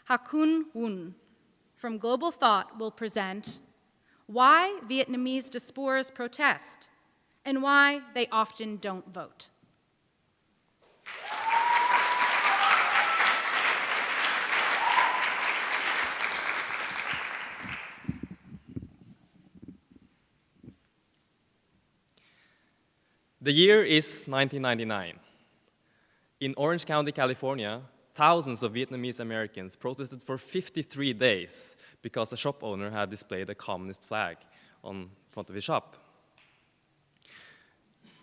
Huynh from Global Thought will present why Vietnamese diasporas protest and why they often don't vote. The year is 1999. In Orange County, California, thousands of Vietnamese Americans protested for 53 days because a shop owner had displayed a communist flag on front of his shop.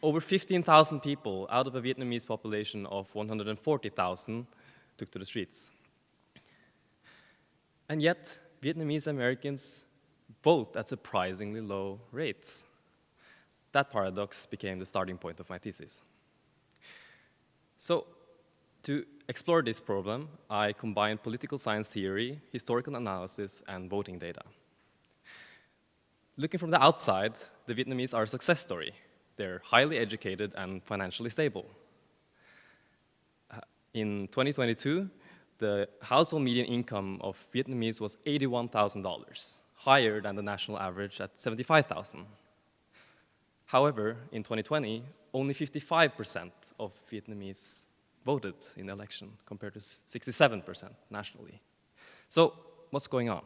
Over 15,000 people out of a Vietnamese population of 140,000 took to the streets. And yet, Vietnamese Americans vote at surprisingly low rates. That paradox became the starting point of my thesis. So, to explore this problem, I combined political science theory, historical analysis, and voting data. Looking from the outside, the Vietnamese are a success story. They're highly educated and financially stable. In 2022, the household median income of Vietnamese was $81,000, higher than the national average at $75,000. However, in 2020, only 55% of Vietnamese voted in the election, compared to 67% nationally. So, what's going on?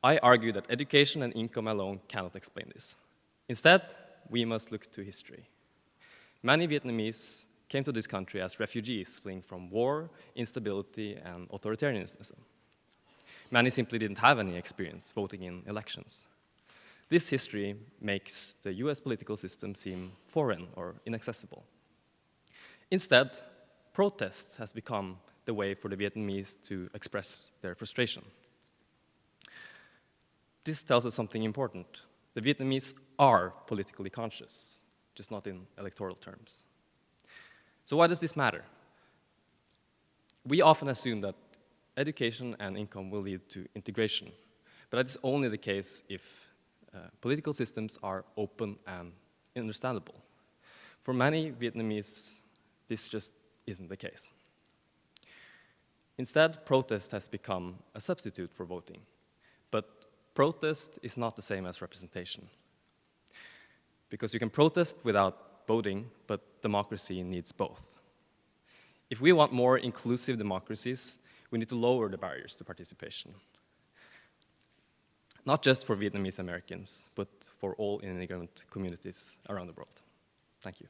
I argue that education and income alone cannot explain this. Instead, we must look to history. Many Vietnamese came to this country as refugees fleeing from war, instability, and authoritarianism. Many simply didn't have any experience voting in elections. This history makes the US political system seem foreign or inaccessible. Instead, protest has become the way for the Vietnamese to express their frustration. This tells us something important. The Vietnamese are politically conscious, just not in electoral terms. So why does this matter? We often assume that education and income will lead to integration, but that is only the case if political systems are open and understandable. For many Vietnamese, this just isn't the case. Instead, protest has become a substitute for voting. But protest is not the same as representation. Because you can protest without voting, but democracy needs both. If we want more inclusive democracies, we need to lower the barriers to participation. Not just for Vietnamese Americans, but for all immigrant communities around the world. Thank you.